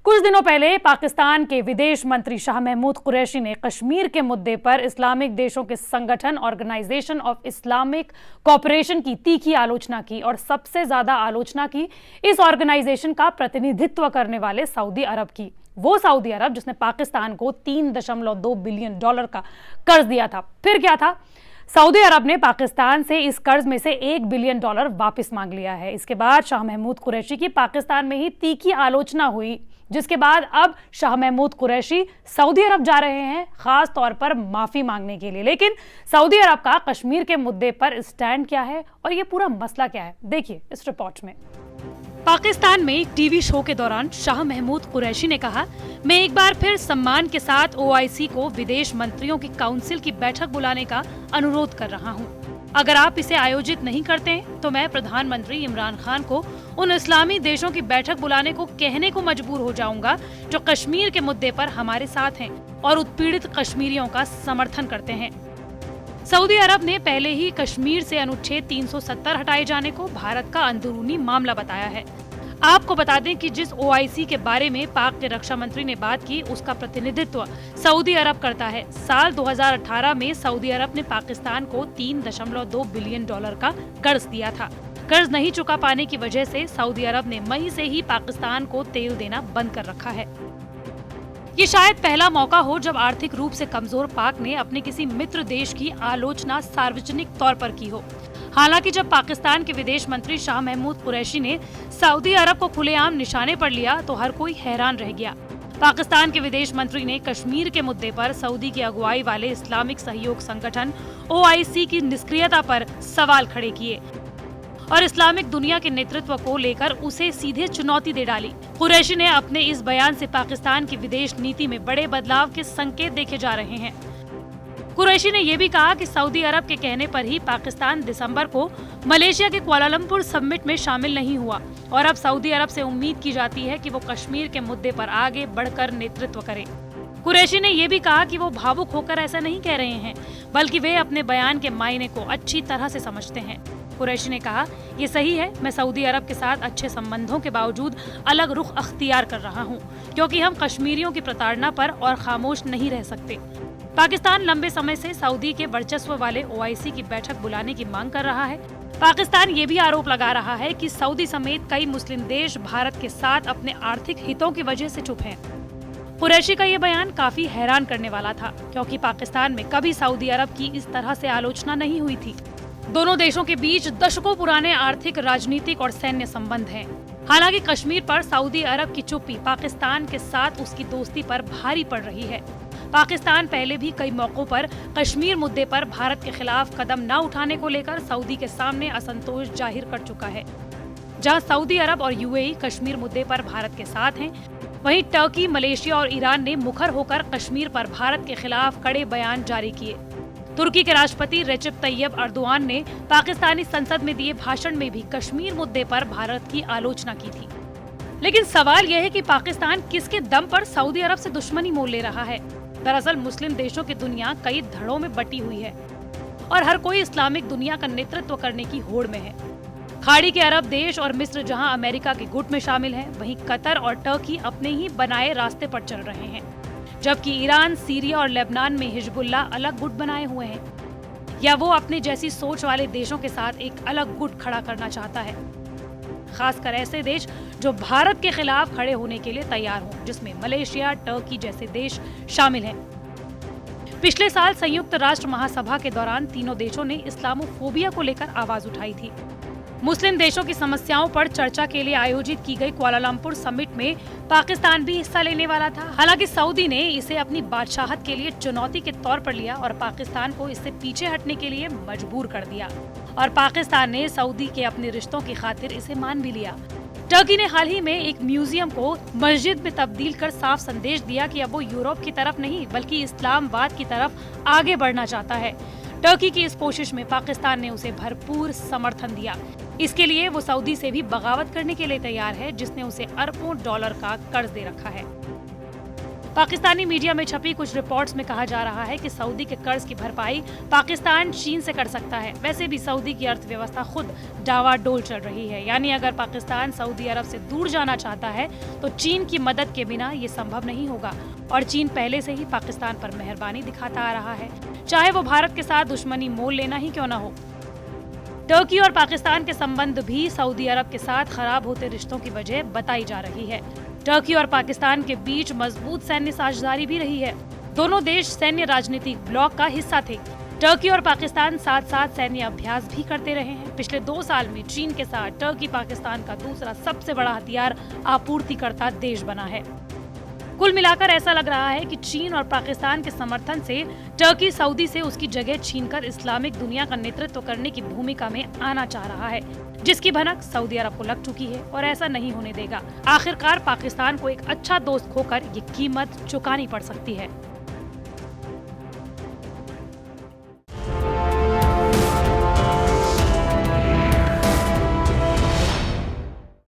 कुछ दिनों पहले पाकिस्तान के विदेश मंत्री शाह महमूद कुरैशी ने कश्मीर के मुद्दे पर इस्लामिक देशों के संगठन ऑर्गेनाइजेशन ऑफ इस्लामिक कोऑपरेशन की तीखी आलोचना की और सबसे ज्यादा आलोचना की इस ऑर्गेनाइजेशन का प्रतिनिधित्व करने वाले सऊदी अरब की। वो सऊदी अरब जिसने पाकिस्तान को $3.2 बिलियन का कर्ज दिया था। फिर क्या था, सऊदी अरब ने पाकिस्तान से इस कर्ज में से $1 बिलियन वापस मांग लिया है। इसके बाद शाह महमूद कुरैशी की पाकिस्तान में ही तीखी आलोचना हुई, जिसके बाद अब शाह महमूद कुरैशी सऊदी अरब जा रहे हैं, खास तौर पर माफी मांगने के लिए। लेकिन सऊदी अरब का कश्मीर के मुद्दे पर स्टैंड क्या है और ये पूरा मसला क्या है, देखिए इस रिपोर्ट में। पाकिस्तान में एक टीवी शो के दौरान शाह महमूद कुरैशी ने कहा, मैं एक बार फिर सम्मान के साथ OIC को विदेश मंत्रियों की काउंसिल की बैठक बुलाने का अनुरोध कर रहा हूं। अगर आप इसे आयोजित नहीं करते हैं, तो मैं प्रधानमंत्री इमरान खान को उन इस्लामी देशों की बैठक बुलाने को कहने को मजबूर हो जाऊंगा जो कश्मीर के मुद्दे पर हमारे साथ हैं और उत्पीड़ित कश्मीरियों का समर्थन करते हैं। सऊदी अरब ने पहले ही कश्मीर से अनुच्छेद 370 हटाए जाने को भारत का अंदरूनी मामला बताया है। आपको बता दें कि जिस OIC के बारे में पाक के रक्षा मंत्री ने बात की, उसका प्रतिनिधित्व सऊदी अरब करता है। साल 2018 में सऊदी अरब ने पाकिस्तान को $3.2 बिलियन का कर्ज दिया था। कर्ज नहीं चुका पाने की वजह से सऊदी अरब ने मई से ही पाकिस्तान को तेल देना बंद कर रखा है। ये शायद पहला मौका हो जब आर्थिक रूप से कमजोर पाक ने अपने किसी मित्र देश की आलोचना सार्वजनिक तौर पर की हो। हालांकि जब पाकिस्तान के विदेश मंत्री शाह महमूद कुरैशी ने सऊदी अरब को खुलेआम निशाने पर लिया तो हर कोई हैरान रह गया। पाकिस्तान के विदेश मंत्री ने कश्मीर के मुद्दे पर सऊदी की अगुवाई वाले इस्लामिक सहयोग संगठन OIC की निष्क्रियता पर सवाल खड़े किए और इस्लामिक दुनिया के नेतृत्व को लेकर उसे सीधे चुनौती दे डाली। कुरैशी ने अपने इस बयान से पाकिस्तान की विदेश नीति में बड़े बदलाव के संकेत देखे जा रहे हैं। कुरैशी ने यह भी कहा कि सऊदी अरब के कहने पर ही पाकिस्तान दिसंबर को मलेशिया के कुआलालंपुर समिट में शामिल नहीं हुआ और अब सऊदी अरब से उम्मीद की जाती है कि वो कश्मीर के मुद्दे पर आगे बढ़कर नेतृत्व करे। कुरैशी ने यह भी कहा कि वो भावुक होकर ऐसा नहीं कह रहे हैं, बल्कि वे अपने बयान के मायने को अच्छी तरह से समझते हैं। कुरैशी ने कहा, ये सही है, मैं सऊदी अरब के साथ अच्छे संबंधों के बावजूद अलग रुख अख्तियार कर रहा हूँ, क्योंकि हम कश्मीरियों की प्रताड़ना पर और खामोश नहीं रह सकते। पाकिस्तान लंबे समय से सऊदी के वर्चस्व वाले OIC की बैठक बुलाने की मांग कर रहा है। पाकिस्तान ये भी आरोप लगा रहा है कि सऊदी समेत कई मुस्लिम देश भारत के साथ अपने आर्थिक हितों की वजह से चुप हैं। कुरैशी का ये बयान काफी हैरान करने वाला था, क्योंकि पाकिस्तान में कभी सऊदी अरब की इस तरह से आलोचना नहीं हुई थी। दोनों देशों के बीच दशकों पुराने आर्थिक, राजनीतिक और सैन्य संबंध हैं। हालांकि कश्मीर पर सऊदी अरब की चुप्पी पाकिस्तान के साथ उसकी दोस्ती पर भारी पड़ रही है। पाकिस्तान पहले भी कई मौकों पर कश्मीर मुद्दे पर भारत के खिलाफ कदम न उठाने को लेकर सऊदी के सामने असंतोष जाहिर कर चुका है। जहां सऊदी अरब और UAE कश्मीर मुद्दे पर भारत के साथ हैं, वहीं टर्की, मलेशिया और ईरान ने मुखर होकर कश्मीर पर भारत के खिलाफ कड़े बयान जारी किए। तुर्की के राष्ट्रपति रेसिप तैयब अर्दोआन ने पाकिस्तानी संसद में दिए भाषण में भी कश्मीर मुद्दे पर भारत की आलोचना की थी। लेकिन सवाल यह है कि पाकिस्तान किसके दम पर सऊदी अरब से दुश्मनी मोल ले रहा है। दरअसल मुस्लिम देशों की दुनिया कई धड़ों में बटी हुई है और हर कोई इस्लामिक दुनिया का नेतृत्व करने की होड़ में है। खाड़ी के अरब देश और मिस्र जहां अमेरिका के गुट में शामिल है, वहीं कतर और टर्की अपने ही बनाए रास्ते पर चल रहे हैं, जबकि ईरान, सीरिया और लेबनान में हिजबुल्लाह अलग गुट बनाए हुए हैं, या वो अपने जैसी सोच वाले देशों के साथ एक अलग गुट खड़ा करना चाहता है। खासकर ऐसे देश जो भारत के खिलाफ खड़े होने के लिए तैयार हों, जिसमें मलेशिया, टर्की जैसे देश शामिल हैं। पिछले साल संयुक्त राष्ट्र महासभा के दौरान तीनों देशों ने इस्लामोफोबिया को लेकर आवाज उठाई थी। मुस्लिम देशों की समस्याओं पर चर्चा के लिए आयोजित की गई कुआलालंपुर समिट में पाकिस्तान भी हिस्सा लेने वाला था। हालांकि सऊदी ने इसे अपनी बादशाहत के लिए चुनौती के तौर पर लिया और पाकिस्तान को इससे पीछे हटने के लिए मजबूर कर दिया और पाकिस्तान ने सऊदी के अपने रिश्तों की खातिर इसे मान भी लिया। टर्की ने हाल ही में एक म्यूजियम को मस्जिद में तब्दील कर साफ संदेश दिया कि अब वो यूरोप की तरफ नहीं बल्कि इस्लामाबाद की तरफ आगे बढ़ना चाहता है। टर्की की इस कोशिश में पाकिस्तान ने उसे भरपूर समर्थन दिया। इसके लिए वो सऊदी से भी बगावत करने के लिए तैयार है, जिसने उसे अरबों डॉलर का कर्ज दे रखा है। पाकिस्तानी मीडिया में छपी कुछ रिपोर्ट्स में कहा जा रहा है कि सऊदी के कर्ज की भरपाई पाकिस्तान चीन से कर सकता है। वैसे भी सऊदी की अर्थव्यवस्था खुद डावाडोल चल रही है, यानी अगर पाकिस्तान सऊदी अरब से दूर जाना चाहता है तो चीन की मदद के बिना ये संभव नहीं होगा। और चीन पहले से ही पाकिस्तान पर मेहरबानी दिखाता आ रहा है, चाहे वो भारत के साथ दुश्मनी मोल लेना ही क्यों न हो। तुर्की और पाकिस्तान के संबंध भी सऊदी अरब के साथ खराब होते रिश्तों की वजह बताई जा रही है। तुर्की और पाकिस्तान के बीच मजबूत सैन्य साझेदारी भी रही है। दोनों देश सैन्य राजनीतिक ब्लॉक का हिस्सा थे। तुर्की और पाकिस्तान साथ साथ सैन्य अभ्यास भी करते रहे हैं। पिछले 2 साल में चीन के साथ तुर्की पाकिस्तान का दूसरा सबसे बड़ा हथियार आपूर्तिकर्ता देश बना है। कुल मिलाकर ऐसा लग रहा है कि चीन और पाकिस्तान के समर्थन से तुर्की सऊदी से उसकी जगह छीनकर इस्लामिक दुनिया का नेतृत्व करने की भूमिका में आना चाह रहा है, जिसकी भनक सऊदी अरब को लग चुकी है और ऐसा नहीं होने देगा। आखिरकार पाकिस्तान को एक अच्छा दोस्त खोकर ये कीमत चुकानी पड़ सकती है।